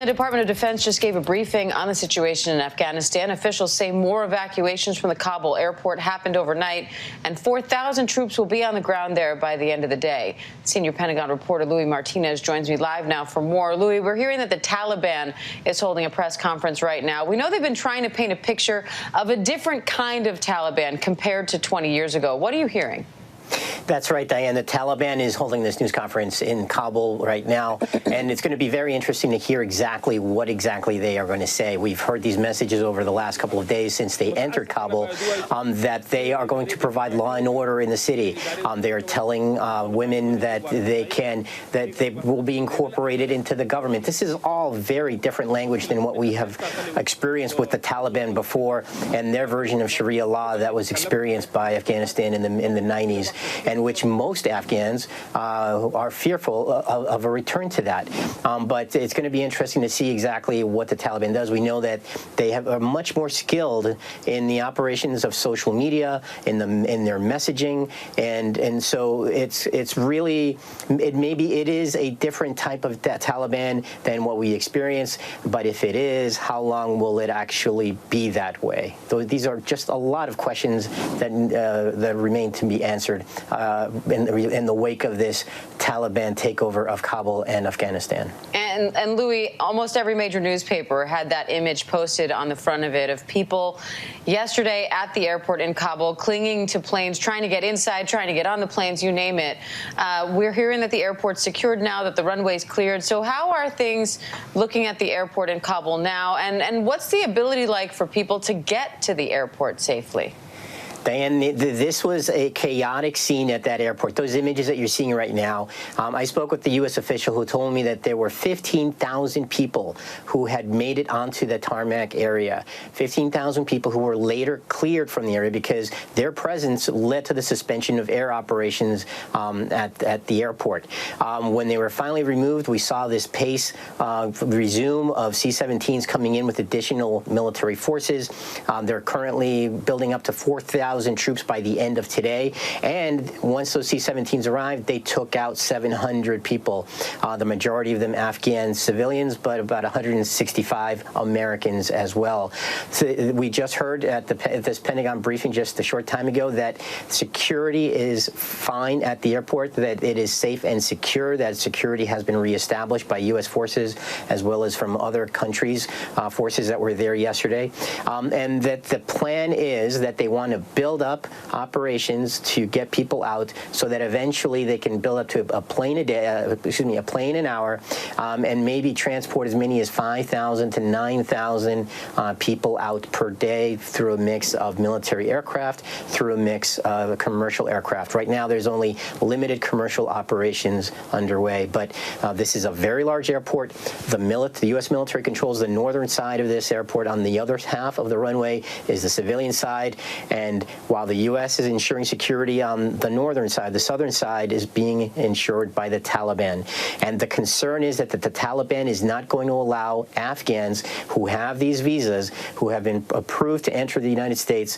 The Department of Defense just gave a briefing on the situation in Afghanistan. Officials say more evacuations from the Kabul airport happened overnight, and 4,000 troops will be on the ground there by the end of the day. Senior Pentagon reporter Louis Martinez joins me live now for more. Louis, we're hearing that the Taliban is holding a press conference right now. We know they've been trying to paint a picture of a different kind of Taliban compared to 20 years ago. What are you hearing? That's right, Diane. The Taliban is holding this news conference in Kabul right now, and it's going to be very interesting to hear exactly what exactly they are going to say. We've heard these messages over the last couple of days since they entered Kabul that they are going to provide law and order in the city. They are telling women that they will be incorporated into the government. This is all very different language than what we have experienced with the Taliban before and their version of Sharia law that was experienced by Afghanistan in the 90s. And which most Afghans are fearful of a return to that. But it's going to be interesting to see exactly what the Taliban does. We know that they are much more skilled in the operations of social media, in their messaging, and so it's really it is a different type of Taliban than what we experience. But if it is, how long will it actually be that way? These are just a lot of questions that remain to be answered in the wake of this Taliban takeover of Kabul and Afghanistan. And Louis, almost every major newspaper had that image posted on the front of it of people yesterday at the airport in Kabul clinging to planes, trying to get inside, trying to get on the planes, you name it. We're hearing that the airport's secured now, that the runway's cleared. So how are things looking at the airport in Kabul now? And what's the ability like for people to get to the airport safely? Diane, this was a chaotic scene at that airport. Those images that you're seeing right now, I spoke with the U.S. official who told me that there were 15,000 people who had made it onto the tarmac area, 15,000 people who were later cleared from the area because their presence led to the suspension of air operations at the airport. When they were finally removed, we saw this pace resume of C-17s coming in with additional military forces. They're currently building up to 4,000 troops by the end of today. And once those C-17s arrived, they took out 700 people, the majority of them Afghan civilians, but about 165 Americans as well. So we just heard at this Pentagon briefing just a short time ago that security is fine at the airport, that it is safe and secure, that security has been reestablished by U.S. forces as well as from other countries' forces that were there yesterday, and that the plan is that they want to build up operations to get people out so that eventually they can build up to a plane a day, a plane an hour, and maybe transport as many as 5,000 to 9,000 people out per day through a mix of military aircraft, through a mix of commercial aircraft. Right now, there's only limited commercial operations underway, but this is a very large airport. The U.S. military controls the northern side of this airport. On the other half of the runway is the civilian side, and while the U.S. is ensuring security on the northern side, the southern side is being ensured by the Taliban. And the concern is that the Taliban is not going to allow Afghans who have these visas, who have been approved to enter the United States,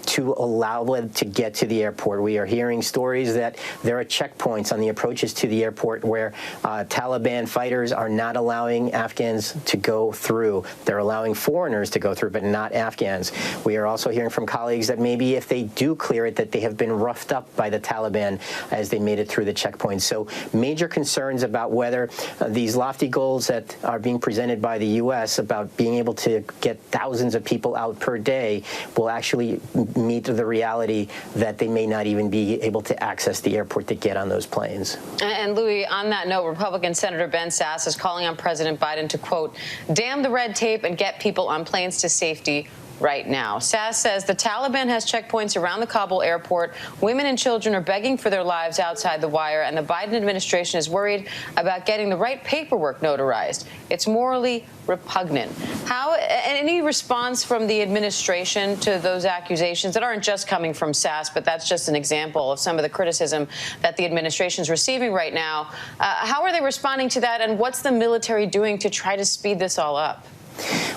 to allow them to get to the airport. We are hearing stories that there are checkpoints on the approaches to the airport where Taliban fighters are not allowing Afghans to go through. They're allowing foreigners to go through, but not Afghans. We are also hearing from colleagues that maybe if they do clear it, that they have been roughed up by the Taliban as they made it through the checkpoints. So major concerns about whether these lofty goals that are being presented by the U.S. about being able to get thousands of people out per day will actually meet the reality that they may not even be able to access the airport to get on those planes. And Louis, on that note, Republican Senator Ben Sasse is calling on President Biden to, quote, damn the red tape and get people on planes to safety right now. Sasse says the Taliban has checkpoints around the Kabul airport. Women and children are begging for their lives outside the wire, and the Biden administration is worried about getting the right paperwork notarized. It's morally repugnant. Any response from the administration to those accusations that aren't just coming from Sasse, but that's just an example of some of the criticism that the administration is receiving right now? How are they responding to that, and what's the military doing to try to speed this all up?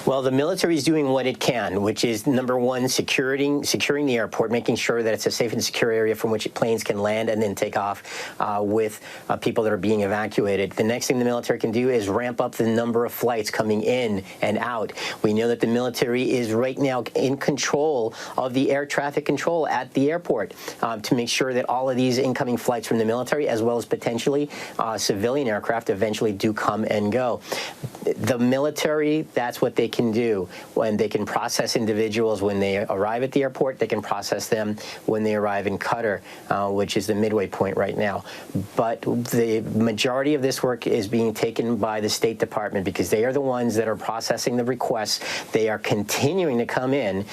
Well, the military is doing what it can, which is, number one, securing the airport, making sure that it's a safe and secure area from which planes can land and then take off with people that are being evacuated. The next thing the military can do is ramp up the number of flights coming in and out. We know that the military is right now in control of the air traffic control at the airport to make sure that all of these incoming flights from the military, as well as potentially civilian aircraft, eventually do come and go. The military, that's what they can do. When they can process individuals when they arrive at the airport, they can process them when they arrive in Qatar, which is the midway point right now. But the majority of this work is being taken by the State Department because they are the ones that are processing the requests. They are continuing to come in,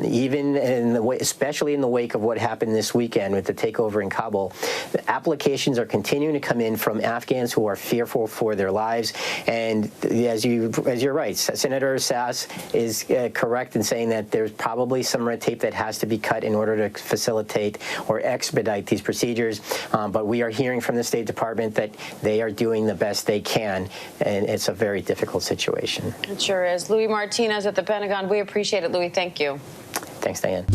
even in the way, especially in the wake of what happened this weekend with the takeover in Kabul. The applications are continuing to come in from Afghans who are fearful for their lives. And as you're right, Senator Sass is correct in saying that there's probably some red tape that has to be cut in order to facilitate or expedite these procedures. But we are hearing from the State Department that they are doing the best they can, and it's a very difficult situation. It sure is. Louis Martinez at the Pentagon. We appreciate it, Louis. Thank you. Thanks, Diane.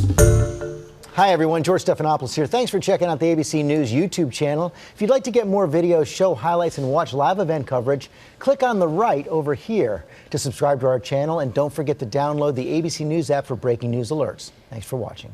Hi, everyone. George Stephanopoulos here. Thanks for checking out the ABC News YouTube channel. If you'd like to get more videos, show highlights, and watch live event coverage, click on the right over here to subscribe to our channel. And don't forget to download the ABC News app for breaking news alerts. Thanks for watching.